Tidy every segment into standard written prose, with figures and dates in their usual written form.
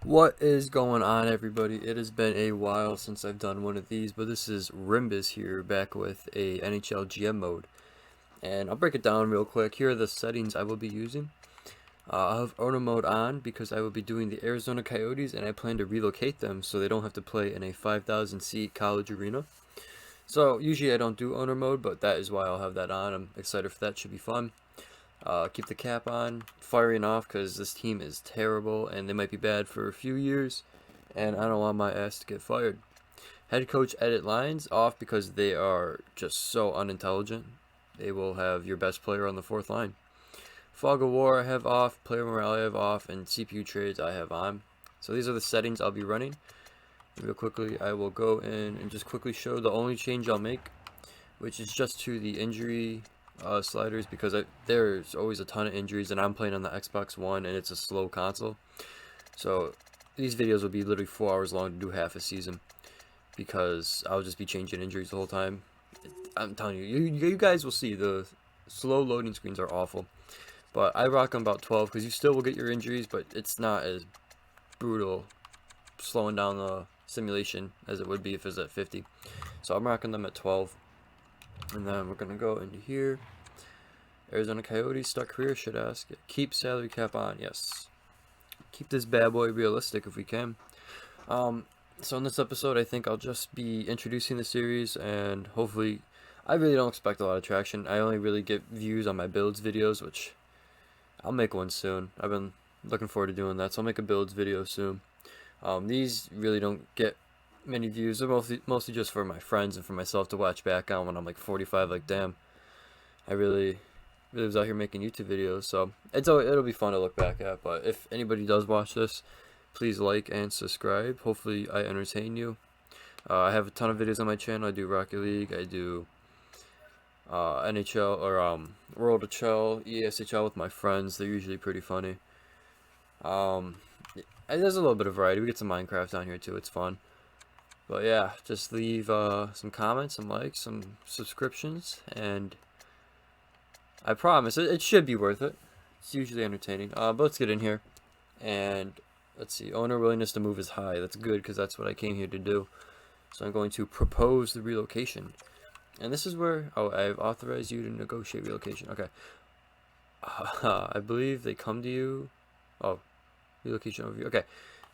What is going on, everybody? It has been a while since I've done one of these, but this is Rimbus here, back with a NHL GM mode. And I'll break it down real quick. Here are the settings I will be using. I'll have owner mode on because I will be doing the Arizona Coyotes, and I plan to relocate them so they don't have to play in a 5,000 seat college arena. So usually I don't do owner mode, but that is why I'll have that on. I'm excited for that. Should be fun. Keep the cap on, firing off because this team is terrible and they might be bad for a few years, and I don't want my ass to get fired. Head coach edit lines off because they are just so unintelligent. They will have your best player on the fourth line. Fog of War I have off, player morale I have off, and CPU trades I have on. So these are the settings I'll be running. Real quickly, I will go in and just quickly show the only change I'll make, which is just to the injury sliders, because there's always a ton of injuries, and I'm playing on the Xbox One and it's a slow console. So these videos will be literally 4 hours long to do half a season, because I'll just be changing injuries the whole time. I'm telling you, you guys will see the slow loading screens are awful. But I rock them about 12 because you still will get your injuries, but it's not as brutal slowing down the simulation as it would be if it was at 50. So I'm rocking them at 12. And then we're going to go into here. Arizona Coyotes start career, should ask. Keep salary cap on, yes. Keep this bad boy realistic if we can. So in this episode, I think I'll just be introducing the series, and hopefully, I really don't expect a lot of traction. I only really get views on my builds videos, which I'll make one soon. I've been looking forward to doing that, so I'll make a builds video soon. These really don't get many views. They're mostly just for my friends and for myself to watch back on when I'm like 45. Like, damn, I really was out here making YouTube videos. So it'll be fun to look back at. But if anybody does watch this, please like and subscribe. Hopefully I entertain you. I have a ton of videos on my channel. I do Rocket League. I do NHL or World of Chell, ESHL with my friends. They're usually pretty funny. There's a little bit of variety. We get some Minecraft on here too. It's fun. But yeah, just leave some comments, some likes, some subscriptions, and I promise it should be worth it. It's usually entertaining. But let's get in here. And let's see. Owner willingness to move is high. That's good because that's what I came here to do. So I'm going to propose the relocation. And this is where, I've authorized you to negotiate relocation. Okay. I believe they come to you. Oh, relocation overview. Okay.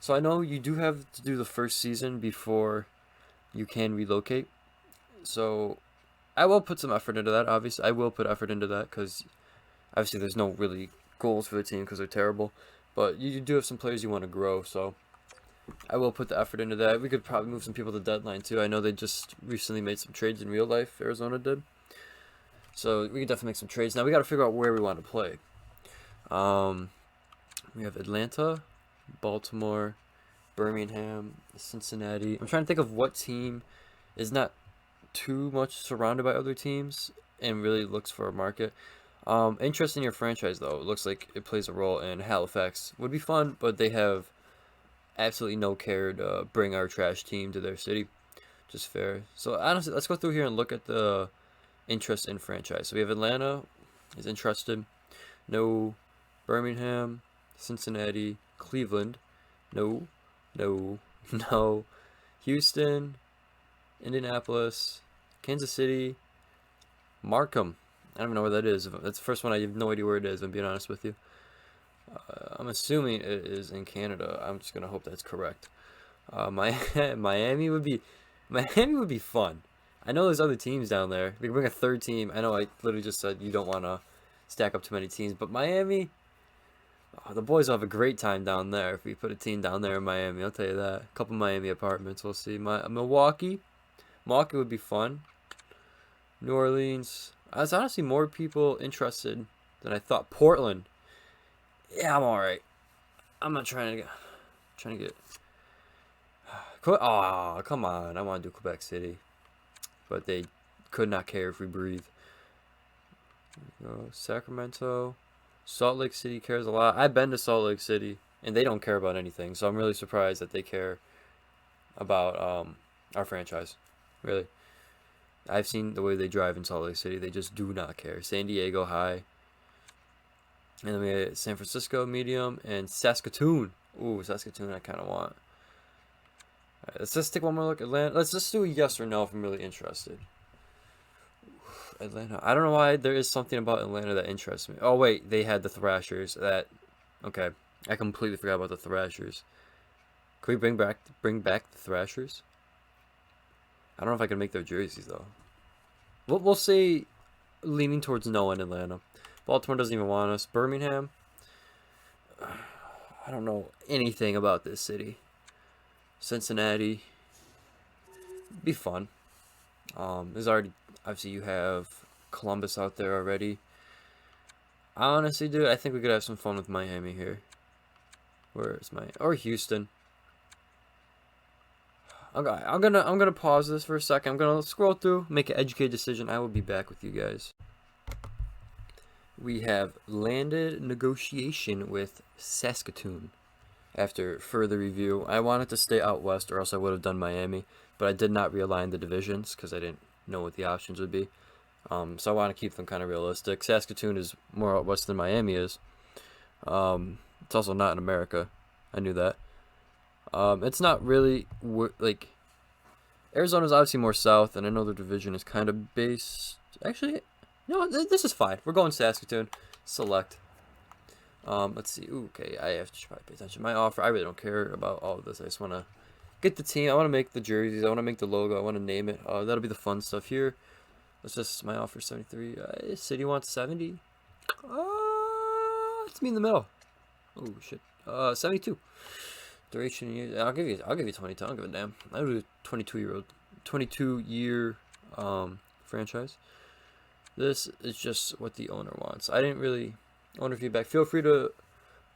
So I know you do have to do the first season before you can relocate. So I will put some effort into that, obviously. I will put effort into that because obviously there's no really goals for the team because they're terrible. But you do have some players you want to grow, so I will put the effort into that. We could probably move some people to deadline too. I know they just recently made some trades in real life, Arizona did. So we can definitely make some trades. Now we got to figure out where we want to play. We have Atlanta, Baltimore, Birmingham, Cincinnati. I'm trying to think of what team is not too much surrounded by other teams and really looks for a market. Interest in your franchise, though. It looks like it plays a role in Halifax. Would be fun, but they have absolutely no care to bring our trash team to their city. Just fair. So honestly, let's go through here and look at the interest in franchise. So we have Atlanta is interested. No. Birmingham, Cincinnati, Cleveland. No. No. No. Houston, Indianapolis, Kansas City, Markham. I don't even know where that is. That's the first one. I have no idea where it is, I'm being honest with you. I'm assuming it is in Canada. I'm just gonna hope that's correct. Miami would be fun. I know there's other teams down there. We can bring a third team. I know I literally just said you don't want to stack up too many teams, but Miami, the boys will have a great time down there if we put a team down there in Miami. I'll tell you that. A couple Miami apartments. We'll see. Milwaukee would be fun. New Orleans. There's honestly more people interested than I thought. Portland. Yeah, I'm alright. I'm not trying to get. Oh, come on. I want to do Quebec City. But they could not care if we breathe. Sacramento. Salt Lake City cares a lot. I've been to Salt Lake City, and they don't care about anything. So I'm really surprised that they care about our franchise. Really. I've seen the way they drive in Salt Lake City. They just do not care. San Diego, high. And then we have San Francisco, medium. And Saskatoon. Ooh, Saskatoon I kind of want. Alright, let's just take one more look at Atlanta. Let's just do a yes or no if I'm really interested. Atlanta. I don't know why there is something about Atlanta that interests me. Oh wait, they had the Thrashers. Okay. I completely forgot about the Thrashers. Can we bring back the Thrashers? I don't know if I can make their jerseys though. We'll say leaning towards no in Atlanta. Baltimore doesn't even want us. Birmingham. I don't know anything about this city. Cincinnati. Be fun. There's already obviously you have Columbus out there already. Honestly, dude, I think we could have some fun with Miami here. Where is or Houston? I'm gonna pause this for a second. I'm gonna scroll through, make an educated decision. I will be back with you guys. We have landed negotiation with Saskatoon. After further review, I wanted to stay out west, or else I would have done Miami, but I did not realign the divisions because I didn't know what the options would be. So I want to keep them kind of realistic. Saskatoon is more out west than Miami is. It's also not in America. I knew that. It's not really like Arizona's obviously more south, and I know the division is kind of based. Actually, no, this is fine. We're going Saskatoon. Select. Let's see. Ooh, okay, I have to probably pay attention. My offer. I really don't care about all of this. I just want to get the team. I want to make the jerseys. I want to make the logo. I want to name it. That'll be the fun stuff here. Let's just my offer 73. City wants 70. Let's meet in the middle. Oh shit. 72. Duration years. I'll give you 22. I don't give a damn. I'll do a 22-year franchise. This is just what the owner wants. I didn't really owner feedback. Feel free to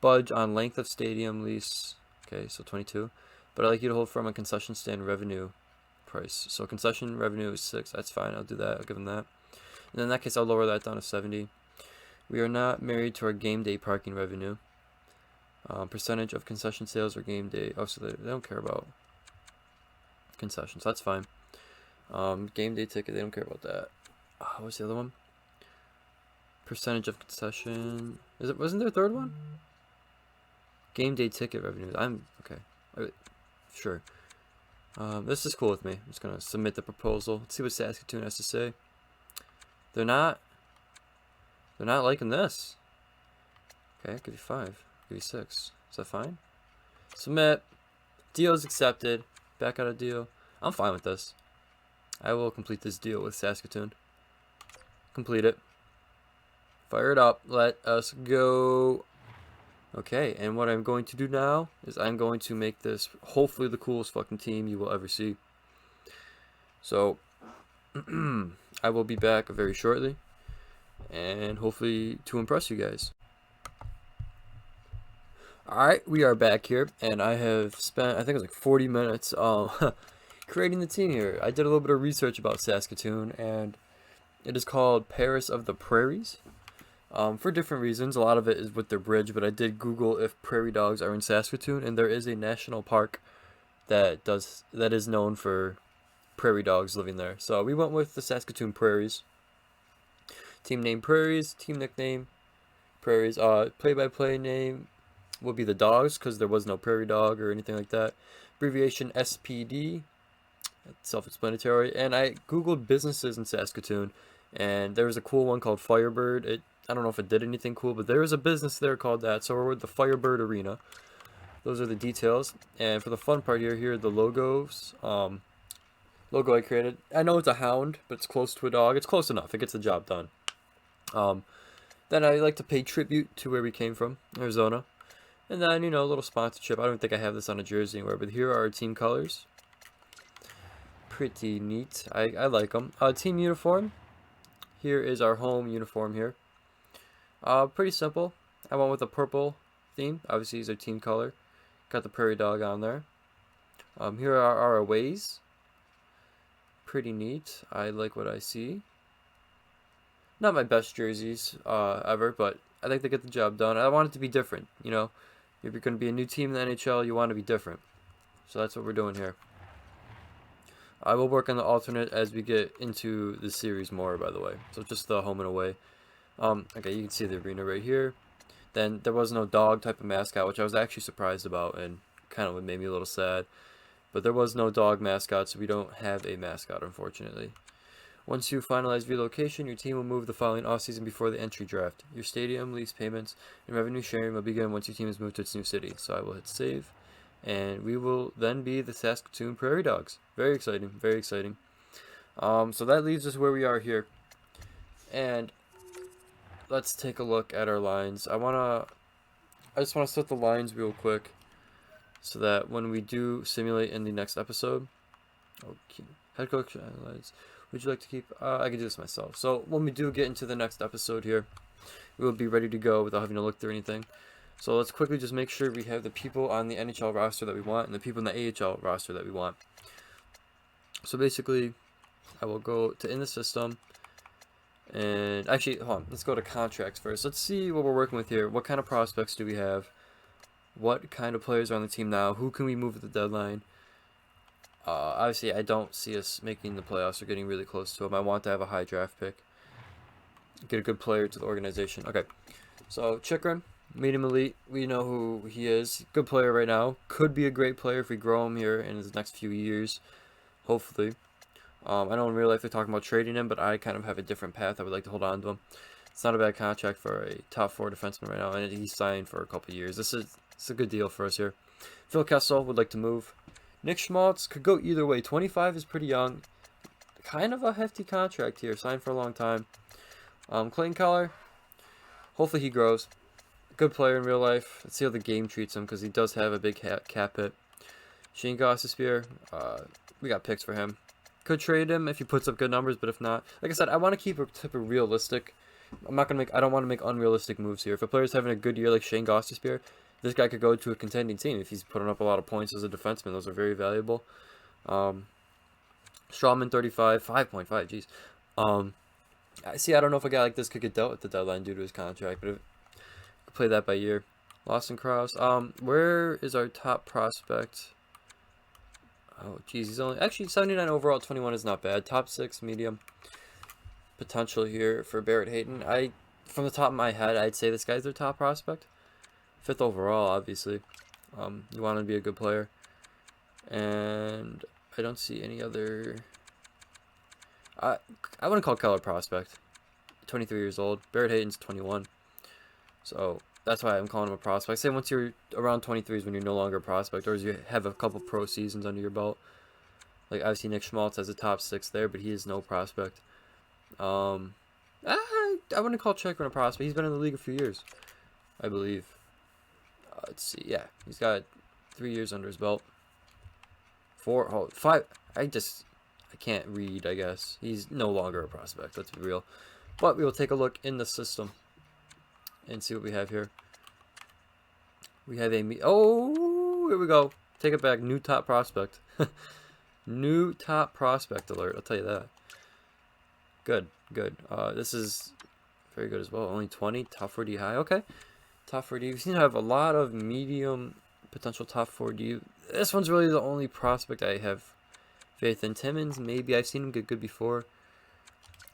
budge on length of stadium lease. Okay, so 22. But I'd like you to hold firm on concession stand revenue price. So concession revenue is 6. That's fine. I'll do that. I'll give them that. And in that case, I'll lower that down to 70. We are not married to our game day parking revenue. Percentage of concession sales or game day. Oh, so they don't care about concessions. That's fine. Game day ticket. They don't care about that. What's the other one? Percentage of concession. Wasn't there a third one? Game day ticket revenues. I'm okay. Sure. This is cool with me. I'm just gonna submit the proposal. Let's see what Saskatoon has to say. They're not liking this. Okay, I'll give you 5. Give you 6. Is that fine? Submit. Deal is accepted. Back out of deal. I'm fine with this. I will complete this deal with Saskatoon. Complete it. Fire it up. Let us go. Okay, and what I'm going to do now is I'm going to make this hopefully the coolest fucking team you will ever see. So, I will be back very shortly, and hopefully to impress you guys. Alright, we are back here, and I have spent, I think it was like 40 minutes creating the team here. I did a little bit of research about Saskatoon, and it is called Paris of the Prairies. For different reasons. A lot of it is with their bridge, but I did Google if prairie dogs are in Saskatoon, and there is a national park that is known for prairie dogs living there. So we went with the Saskatoon Prairies. Team name Prairies, team nickname Prairies. Play-by-play name will be the Dogs because there was no prairie dog or anything like that. Abbreviation SPD. Self-explanatory. And I googled businesses in Saskatoon, and there was a cool one called Firebird. I don't know if it did anything cool, but there was a business there called that. So we're with the Firebird Arena. Those are the details. And for the fun part here are the logos. Logo I created. I know it's a hound, but it's close to a dog. It's close enough. It gets the job done. Then I like to pay tribute to where we came from, Arizona. And then, a little sponsorship. I don't think I have this on a jersey anywhere, but here are our team colors. Pretty neat. I like them. Team uniform. Here is our home uniform here. Pretty simple. I went with a purple theme. Obviously, it's our team color. Got the prairie dog on there. Here are our aways. Pretty neat. I like what I see. Not my best jerseys ever, but I think they get the job done. I want it to be different. If you're going to be a new team in the NHL, you want to be different. So that's what we're doing here. I will work on the alternate as we get into the series more, by the way. So just the home and away. Okay, you can see the arena right here. Then there was no dog type of mascot, which I was actually surprised about and kind of made me a little sad. But there was no dog mascot, so we don't have a mascot, unfortunately. Once you finalize relocation, your team will move the following offseason before the entry draft. Your stadium, lease payments, and revenue sharing will begin once your team has moved to its new city. So I will hit save, and we will then be the Saskatoon Prairie Dogs. Very exciting, very exciting. So that leaves us where we are here. And let's take a look at our lines. I just want to set the lines real quick so that when we do simulate in the next episode, okay, head coach lines. Would you like to keep? I can do this myself. So when we do get into the next episode here, we will be ready to go without having to look through anything. So let's quickly just make sure we have the people on the NHL roster that we want and the people in the AHL roster that we want. So basically, I will go to in the system. And actually, hold on. Let's go to contracts first. Let's see what we're working with here. What kind of prospects do we have? What kind of players are on the team now? Who can we move at the deadline? Obviously, I don't see us making the playoffs or getting really close to them. I want to have a high draft pick. Get a good player to the organization. Okay, so Chikrin, medium elite. We know who he is. Good player right now. Could be a great player if we grow him here in his next few years. Hopefully. I know in real life they're talking about trading him, but I kind of have a different path. I would like to hold on to him. It's not a bad contract for a top 4 defenseman right now, and he's signed for a couple years. It's a good deal for us here. Phil Kessel would like to move. Nick Schmaltz could go either way. 25 is pretty young. Kind of a hefty contract here. Signed for a long time. Clayton Keller. Hopefully he grows. Good player in real life. Let's see how the game treats him because he does have a big cap hit. Shane Gostisbehere. We got picks for him. Could trade him if he puts up good numbers, but if not, like I said, I want to keep a type of realistic. I don't want to make unrealistic moves here. If a player's having a good year like Shane Gostisbehere, this guy could go to a contending team if he's putting up a lot of points as a defenseman. Those are very valuable. Strawman 35, 5.5, jeez. I don't know if a guy like this could get dealt at the deadline due to his contract, but play that by year. Lawson Krause. Where is our top prospect? Oh, geez, he's only actually 79 overall. 21 is not bad. Top 6, medium potential here for Barrett Hayton. From the top of my head, I'd say this guy's their top prospect. 5th overall, obviously. You want to be a good player. And I don't see any other... I wouldn't call Keller prospect. 23 years old. Barrett Hayton's 21. So that's why I'm calling him a prospect. I say once you're around 23 is when you're no longer a prospect, or as you have a couple pro seasons under your belt. Like obviously Nick Schmaltz has a top 6 there, but he is no prospect. I wouldn't call Chikrin a prospect. He's been in the league a few years, I believe. Let's see. Yeah, he's got 3 years under his belt. 5. I can't read, I guess. He's no longer a prospect, let's be real. But we will take a look in the system and see what we have here. We have oh, here we go. Take it back. New top prospect. New top prospect alert, I'll tell you that. Good, good. This is very good as well. Only 20, top 4D high. Okay. Top 4D. We seem to have a lot of medium potential top 4D. This one's really the only prospect I have faith in. Timmins, maybe. I've seen him get good before.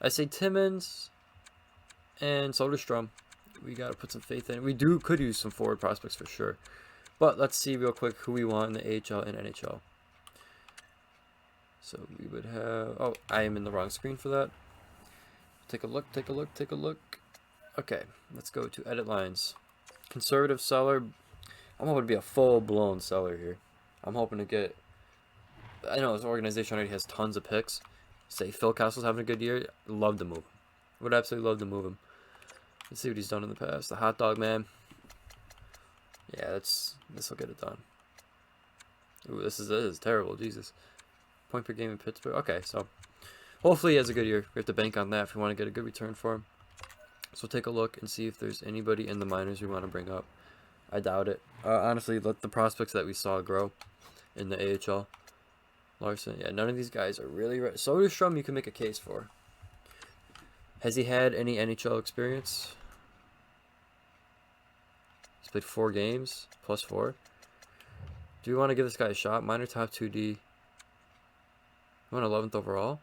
I say Timmins and Soderstrom. We got to put some faith in. We could use some forward prospects for sure. But let's see real quick who we want in the AHL and NHL. So we would have... Oh, I am in the wrong screen for that. Take a look, take a look, take a look. Okay, let's go to edit lines. Conservative seller. I'm hoping to be a full-blown seller here. I'm hoping to get... I know this organization already has tons of picks. Say Phil Kessel's having a good year. Love to move him. Would absolutely love to move him. Let's see what he's done in the past. The hot dog man. Yeah, this will get it done. Ooh, this is terrible. Jesus. Point per game in Pittsburgh. Okay, so hopefully he has a good year. We have to bank on that if we want to get a good return for him. So take a look and see if there's anybody in the minors we want to bring up. I doubt it. Honestly, let the prospects that we saw grow in the AHL. Larson, yeah, none of these guys are really... Soderstrom you can make a case for. Has he had any NHL experience? He's played 4 games, plus 4. Do we want to give this guy a shot? Minor top 2D. You want 11th overall?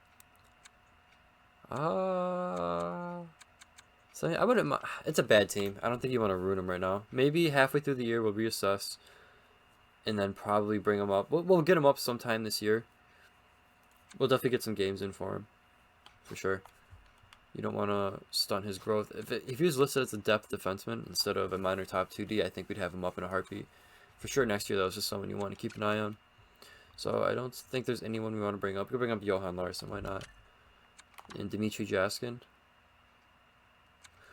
So I wouldn't. It's a bad team. I don't think you want to ruin them right now. Maybe halfway through the year we'll reassess, and then probably bring them up. We'll get him up sometime this year. We'll definitely get some games in for him, for sure. You don't want to stunt his growth. If he was listed as a depth defenseman instead of a minor top 2D, I think we'd have him up in a heartbeat. For sure next year, though, is just someone you want to keep an eye on. So I don't think there's anyone we want to bring up. We could bring up Johan Larsson, why not? And Dmitry Jaskin.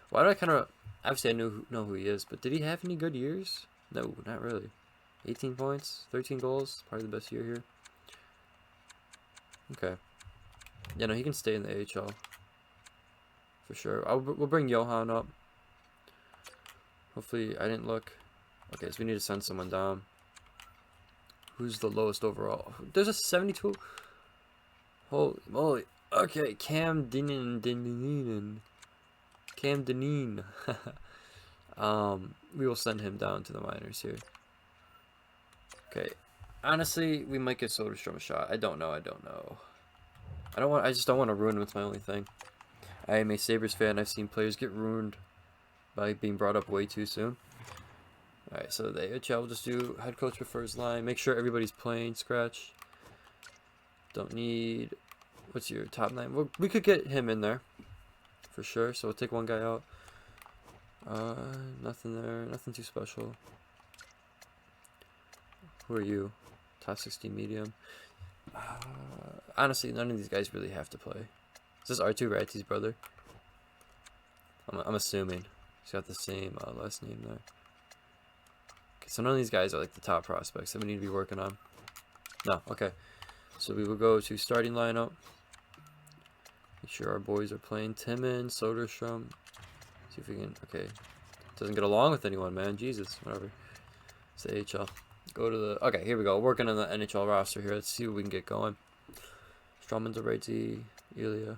Why do I kind of... Obviously, I know who he is, but did he have any good years? No, not really. 18 points, 13 goals, probably the best year here. Okay. Yeah, no, he can stay in the AHL. For sure. We'll bring Johan up. Hopefully, I didn't look. Okay, so we need to send someone down. Who's the lowest overall? There's a 72. Holy moly. Okay, Cam Dineen. Cam Dineen. We will send him down to the minors here. Okay. Honestly, we might get Soderstrom a shot. I don't know. I just don't want to ruin him. It's my only thing. I am a Sabres fan. I've seen players get ruined by being brought up way too soon. Alright, so the AHL will just do head coach prefers line. Make sure everybody's playing scratch. Don't need... What's your top 9? Well, we could get him in there. For sure. So we'll take one guy out. Nothing there. Nothing too special. Who are you? Top 60 medium. Honestly, none of these guys really have to play. Is this R2 Ratty's brother? I'm assuming. He's got the same last name there. Okay, so none of these guys are like the top prospects that we need to be working on. No, okay. So we will go to starting lineup. Make sure our boys are playing. Timmins, Soderstrom. See if we can... Okay. Doesn't get along with anyone, man. Jesus. Whatever. It's the AHL. Go to the... Okay, here we go. Working on the NHL roster here. Let's see what we can get going. Strumman's a righty. Ilya.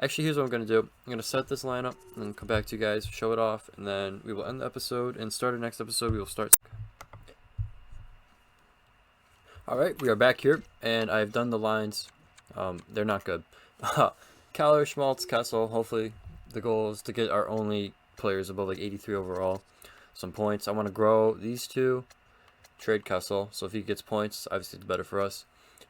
Actually, here's what I'm going to do. I'm going to set this lineup and then come back to you guys, show it off, and then we will end the episode and start our next episode. We will start... Alright, we are back here, and I've done the lines. They're not good. Keller, Schmaltz, Kessel. Hopefully, the goal is to get our only players above like 83 overall. Some points. I want to grow these two. Trade Kessel. So if he gets points, obviously it's better for us.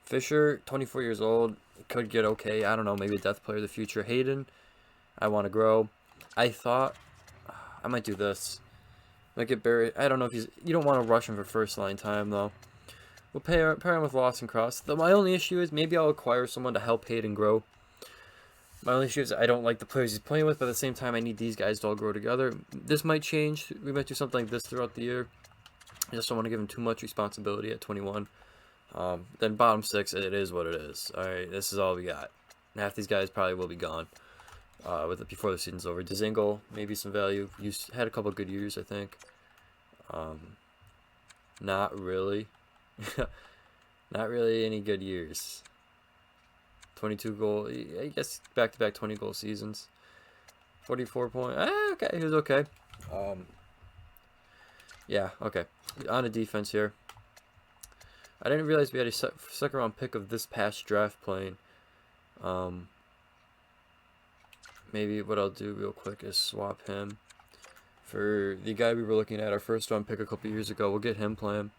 Fisher, 24 years old. Could get okay. I don't know. Maybe a depth player of the future. Hayden, I want to grow. I thought I might do this. Might get buried. I don't know if he's... You don't want to rush him for first line time, though. We'll pair him with Lawson Cross. My only issue is maybe I'll acquire someone to help Hayden grow. My only issue is I don't like the players he's playing with, but at the same time, I need these guys to all grow together. This might change. We might do something like this throughout the year. I just don't want to give him too much responsibility at 21. Then bottom 6, it is what it is. Alright, this is all we got. Half these guys probably will be gone before the season's over. Dzingel, maybe some value. Had a couple good years, I think. Not really. Not really any good years. 22 goal, I guess back-to-back 20-goal seasons. 44 point. Okay, he was okay. Yeah, okay. On to defense here. I didn't realize we had a second-round pick of this past draft playing. Maybe what I'll do real quick is swap him for the guy we were looking at, our first-round pick a couple years ago. We'll get him playing.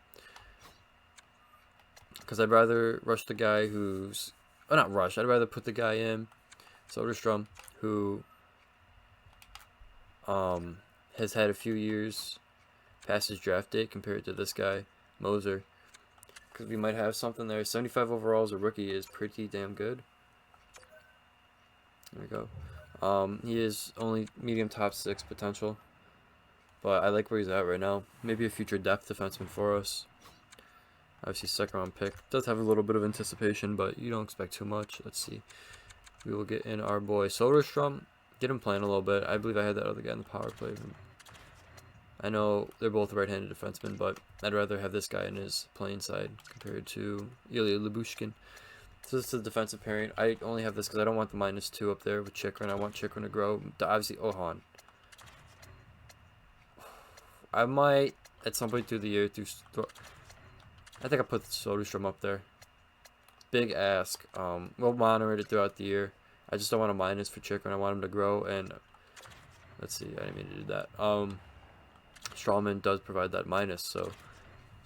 Because I'd rather rush the guy who's... Oh, not rush. I'd rather put the guy in, Soderstrom, who has had a few years past his draft date compared to this guy, Moser. Because we might have something there. 75 overall as a rookie is pretty damn good. There we go. He is only medium top 6 potential. But I like where he's at right now. Maybe a future depth defenseman for us. Obviously, second round pick. Does have a little bit of anticipation, but you don't expect too much. Let's see. We will get in our boy Soderstrom. Get him playing a little bit. I believe I had that other guy in the power play. I know they're both right-handed defensemen, but I'd rather have this guy in his playing side compared to Ilya Lyubushkin. So this is the defensive pairing. I only have this because I don't want the -2 up there with Chikrin. I want Chikrin to grow. Obviously, Ohan. I might, at some point through the year, I think I put Soderstrom up there. Big ask. We'll monitor it throughout the year. I just don't want a minus for Chikrin. I want him to grow, and Let's see, I didn't mean to do that. Strawman does provide that minus, so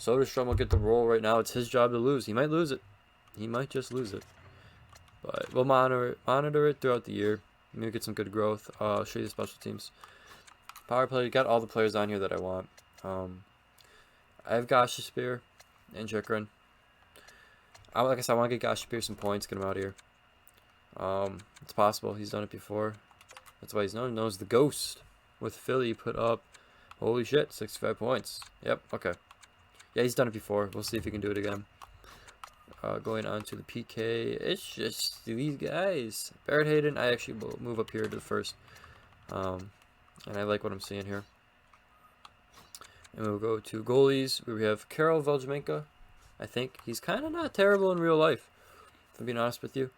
does Strum will get the roll right now. It's his job to lose. He might lose it. He might just lose it. But we'll monitor it throughout the year. Maybe get some good growth. I'll show you the special teams. Power play, got all the players on here that I want. I have Gasha Spear and Chikrin. Like I said, I want to get Gasha Spear some points, get him out of here. It's possible. He's done it before. That's why he's known. He knows the Ghost with Philly put up, holy shit, 65 points. Yep, okay. Yeah, he's done it before. We'll see if he can do it again. Going on to the PK, it's just these guys. Barrett Hayden, I actually will move up here to the first. And I like what I'm seeing here. And we'll go to goalies, where we have Karol Veljimenka. I think he's kind of not terrible in real life, if I'm being honest with you.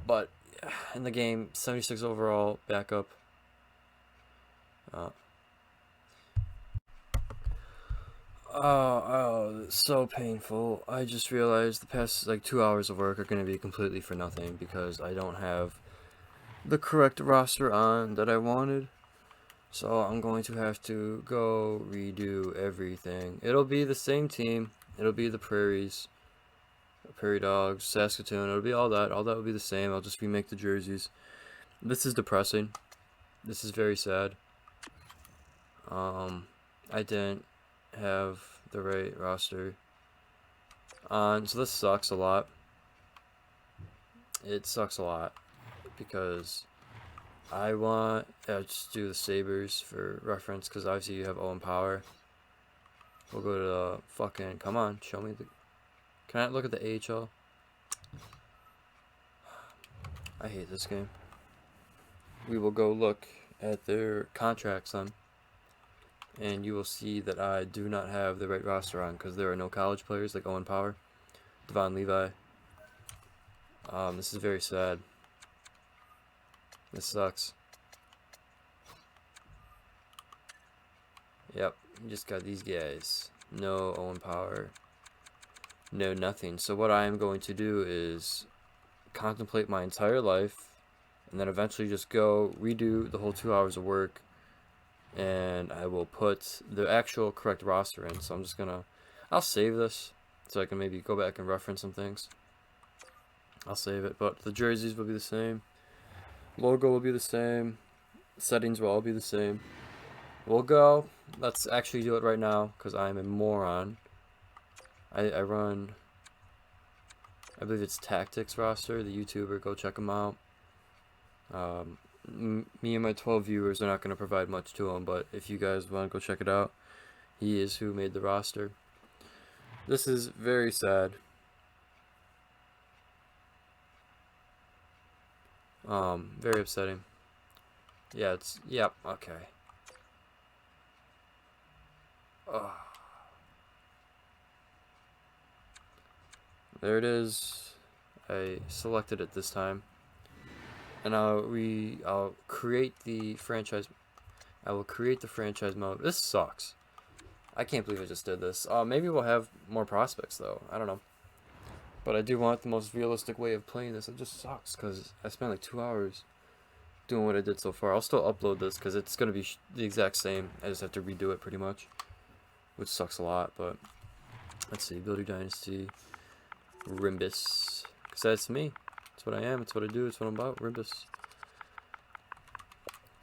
But in the game, 76 overall, backup. Oh, it's so painful. I just realized the past like 2 hours of work are going to be completely for nothing because I don't have the correct roster on that I wanted. So I'm going to have to go redo everything. It'll be the same team. It'll be the Prairies, Prairie Dogs, Saskatoon. It'll be all that. All that will be the same. I'll just remake the jerseys. This is depressing. This is very sad. I didn't have the right roster on, so this sucks a lot. It sucks a lot because I want just do the Sabres for reference because obviously you have Owen Power. We'll go to the fucking, come on, show me the, can I look at the AHL? I hate this game. We will go look at their contracts then, and you will see that I do not have the right roster on because there are no college players like Owen Power, Devon Levi. This is very sad. This sucks. Yep, you just got these guys. No Owen Power. No nothing. So what I am going to do is contemplate my entire life and then eventually just go redo the whole 2 hours of work, and I will put the actual correct roster in. So I'm just gonna, I'll save this so I can maybe go back and reference some things. I'll save it, but the jerseys will be the same. Logo will be the same. Settings will all be the same. We'll go. Let's actually do it right now because I'm a moron. I run, I believe it's Tactics roster, the YouTuber. Go check him out. Me and my 12 viewers are not going to provide much to him, but if you guys want to go check it out, he is who made the roster. This is very sad. Very upsetting. Yeah, it's, yep, okay. Oh. There it is. I selected it this time. And I'll create the franchise. I will create the franchise mode. This sucks. I can't believe I just did this. Maybe we'll have more prospects though. I don't know. But I do want the most realistic way of playing this. It just sucks because I spent like 2 hours doing what I did so far. I'll still upload this because it's gonna be the exact same. I just have to redo it pretty much, which sucks a lot. But let's see, Builder Dynasty, Rimbus, because that's me. It's what I am. It's what I do. It's what I'm about. Rimbus.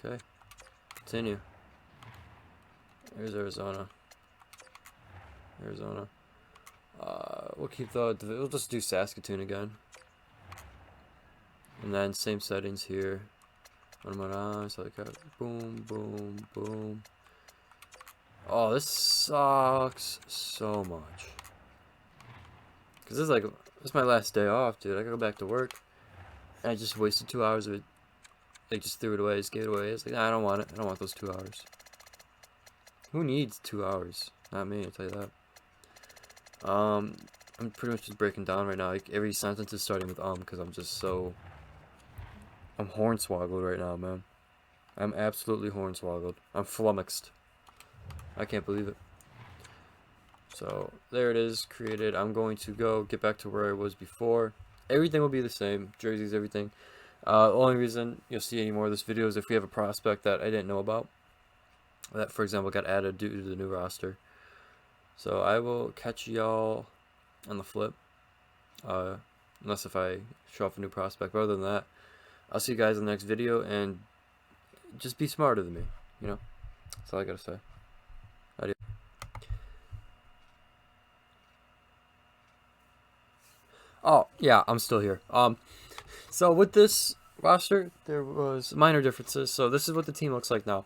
Okay. Continue. There's Arizona. Arizona. We'll keep we'll just do Saskatoon again. And then same settings here. So like boom, boom, boom. Oh, this sucks so much. Cause this is my last day off, dude. I gotta go back to work. And I just wasted 2 hours of it. They just threw it away, just gave it away. It's like, nah, I don't want it. I don't want those 2 hours. Who needs 2 hours? Not me, I'll tell you that. I'm pretty much just breaking down right now. Like, every sentence is starting with because I'm just so... I'm hornswoggled right now, man. I'm absolutely hornswoggled. I'm flummoxed. I can't believe it. So, there it is, created. I'm going to go get back to where I was before. Everything will be the same. Jerseys, everything. The only reason you'll see any more of this video is if we have a prospect that I didn't know about, that, for example, got added due to the new roster. So I will catch y'all on the flip, unless if I show off a new prospect. But other than that, I'll see you guys in the next video, and just be smarter than me, you know? That's all I gotta say. Adios. Oh, yeah, I'm still here. So with this roster, there was minor differences. So this is what the team looks like now.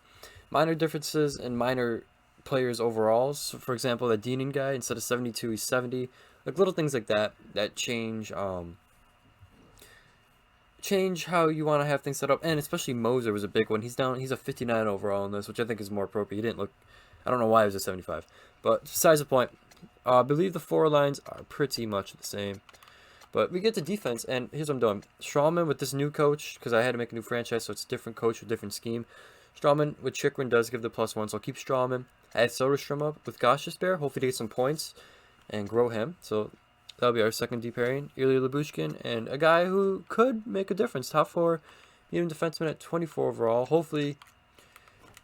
Minor differences and minor players overall. So for example, that Deaning guy, instead of 72, he's 70. Like little things like that that change change how you want to have things set up. And especially Moser was a big one. He's a 59 overall in this, which I think is more appropriate. He didn't look, I don't know why he was a 75. But besides the point, I believe the four lines are pretty much the same. But we get to defense, and here's what I'm doing. Strawman with this new coach, because I had to make a new franchise, so it's a different coach with different scheme. Strawman with Chikrin does give the +1, so I'll keep Strawman. I had Soderstrom up with Gosh's Bear, hopefully to get some points and grow him. So that'll be our second D pairing. Ilya Lyubushkin, and a guy who could make a difference. Top 4 medium defenseman at 24 overall. Hopefully,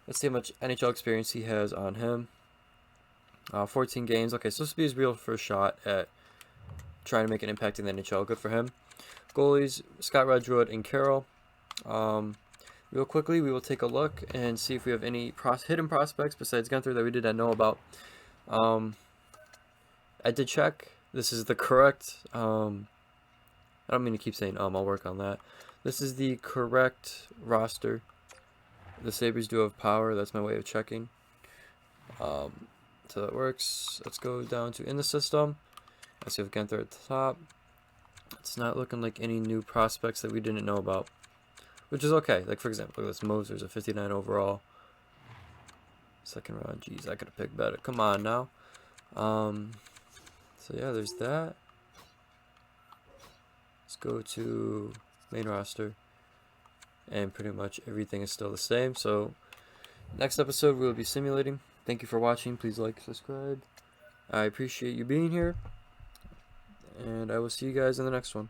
let's see how much NHL experience he has on him. 14 games. Okay, so this will be his real first shot at trying to make an impact in the NHL. Good for him. Goalies, Scott Redwood and Carroll. Real quickly, we will take a look and see if we have any hidden prospects besides Gunther that we did not know about. I did check. This is the correct, I don't mean to keep saying I'll work on that. This is the correct roster. The Sabres do have power. That's my way of checking. So that works. Let's go down to in the system. Let's see if Gunther at the top. It's not looking like any new prospects that we didn't know about, which is okay. Like, for example, look at this Moser's a 59 overall. Second round. Jeez, I could have picked better. Come on now. So yeah, there's that. Let's go to main roster. And pretty much everything is still the same. So next episode we'll be simulating. Thank you for watching. Please like, subscribe. I appreciate you being here. And I will see you guys in the next one.